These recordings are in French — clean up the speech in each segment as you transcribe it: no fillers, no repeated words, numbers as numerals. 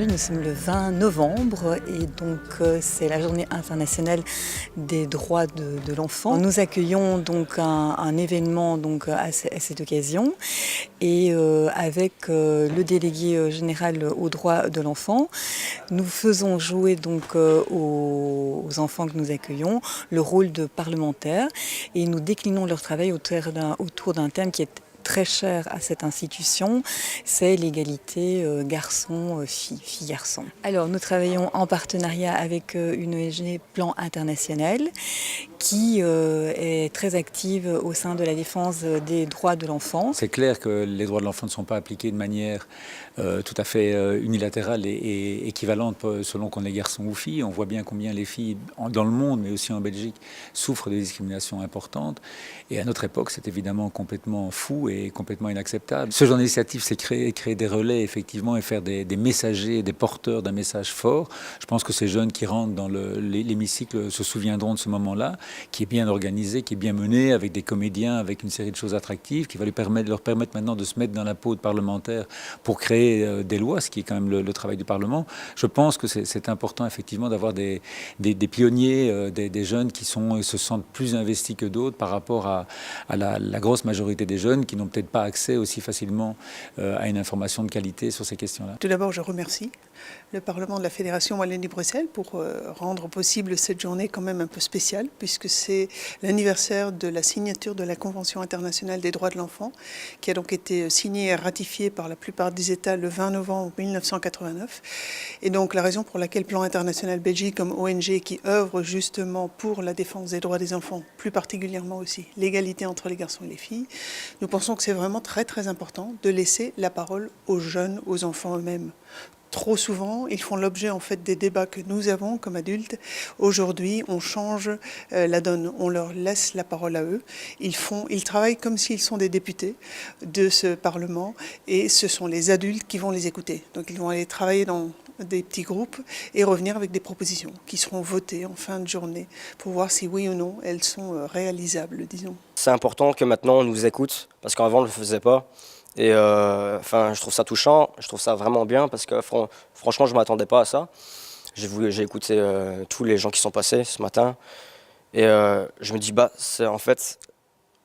Aujourd'hui, nous sommes le 20 novembre et donc c'est la journée internationale des droits de l'enfant. Nous accueillons donc un événement donc, à cette occasion et avec le délégué général aux droits de l'enfant, nous faisons jouer donc aux enfants que nous accueillons le rôle de parlementaires et nous déclinons leur travail autour d'un thème qui est très cher à cette institution, c'est l'égalité garçon-fille, fille-garçon. Alors nous travaillons en partenariat avec une ONG Plan International qui est très active au sein de la défense des droits de l'enfant. C'est clair que les droits de l'enfant ne sont pas appliqués de manière tout à fait unilatérale et équivalente selon qu'on est garçon ou fille. On voit bien combien les filles dans le monde, mais aussi en Belgique, souffrent de discriminations importantes. Et à notre époque, c'est évidemment complètement fou et complètement inacceptable. Ce genre d'initiative, c'est créer des relais, effectivement, et faire des messagers, des porteurs d'un message fort. Je pense que ces jeunes qui rentrent dans l'hémicycle se souviendront de ce moment-là, qui est bien organisé, qui est bien mené, avec des comédiens, avec une série de choses attractives, qui va leur permettre maintenant de se mettre dans la peau de parlementaires pour créer des lois, ce qui est quand même le travail du Parlement. Je pense que c'est important, effectivement, d'avoir des pionniers, des jeunes qui se sentent plus investis que d'autres par rapport à la grosse majorité des jeunes qui n'ont peut-être pas accès aussi facilement à une information de qualité sur ces questions-là. Tout d'abord, je remercie le Parlement de la Fédération Wallonie-Bruxelles pour rendre possible cette journée quand même un peu spéciale, puisque c'est l'anniversaire de la signature de la Convention internationale des droits de l'enfant, qui a donc été signée et ratifiée par la plupart des États le 20 novembre 1989. Et donc la raison pour laquelle Plan International Belgique, comme ONG qui œuvre justement pour la défense des droits des enfants, plus particulièrement aussi l'égalité entre les garçons et les filles, nous pensons que c'est vraiment très très important de laisser la parole aux jeunes, aux enfants eux-mêmes. Trop souvent, ils font l'objet en fait des débats que nous avons comme adultes. Aujourd'hui, on change la donne, on leur laisse la parole à eux. Ils travaillent comme s'ils sont des députés de ce Parlement et ce sont les adultes qui vont les écouter. Donc ils vont aller travailler dans des petits groupes et revenir avec des propositions qui seront votées en fin de journée pour voir si oui ou non elles sont réalisables, disons. C'est important que maintenant on nous écoute parce qu'avant on ne le faisait pas. Et je trouve ça touchant, je trouve ça vraiment bien parce que franchement je ne m'attendais pas à ça. J'ai écouté tous les gens qui sont passés ce matin et je me dis c'est en fait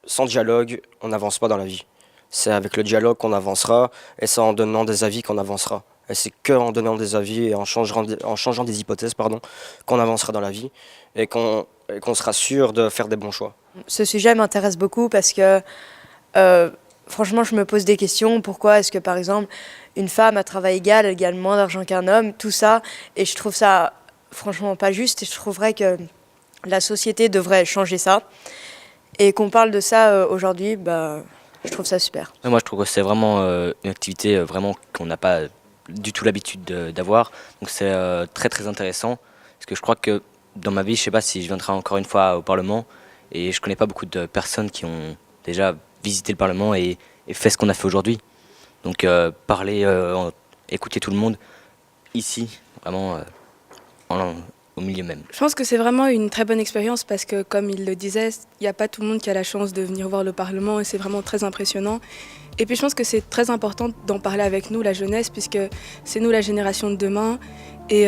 sans dialogue on n'avance pas dans la vie. C'est avec le dialogue qu'on avancera et c'est en donnant des avis qu'on avancera. Et c'est qu'en donnant des avis et en changeant des hypothèses qu'on avancera dans la vie et qu'on sera sûr de faire des bons choix. Ce sujet m'intéresse beaucoup parce que franchement, je me pose des questions. Pourquoi est-ce que, par exemple, une femme à travail égal, elle gagne moins d'argent qu'un homme, tout ça. Et je trouve ça, franchement, pas juste. Et je trouverais que la société devrait changer ça. Et qu'on parle de ça aujourd'hui, je trouve ça super. Moi, je trouve que c'est vraiment une activité vraiment qu'on n'a pas du tout l'habitude d'avoir. Donc, c'est très, très intéressant. Parce que je crois que dans ma vie, je ne sais pas si je viendrai encore une fois au Parlement. Et je ne connais pas beaucoup de personnes qui ont déjà visiter le Parlement et fait ce qu'on a fait aujourd'hui. Donc parler, écouter tout le monde ici, vraiment au milieu même. Je pense que c'est vraiment une très bonne expérience parce que, comme il le disait, il n'y a pas tout le monde qui a la chance de venir voir le Parlement et c'est vraiment très impressionnant. Et puis je pense que c'est très important d'en parler avec nous, la jeunesse, puisque c'est nous la génération de demain. Et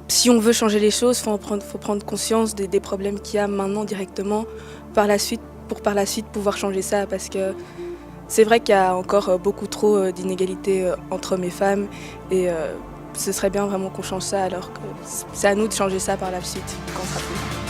si on veut changer les choses, il faut prendre conscience des problèmes qu'il y a maintenant directement par la suite pouvoir changer ça, parce que c'est vrai qu'il y a encore beaucoup trop d'inégalités entre hommes et femmes et ce serait bien vraiment qu'on change ça, alors que c'est à nous de changer ça par la suite quand on sera plus.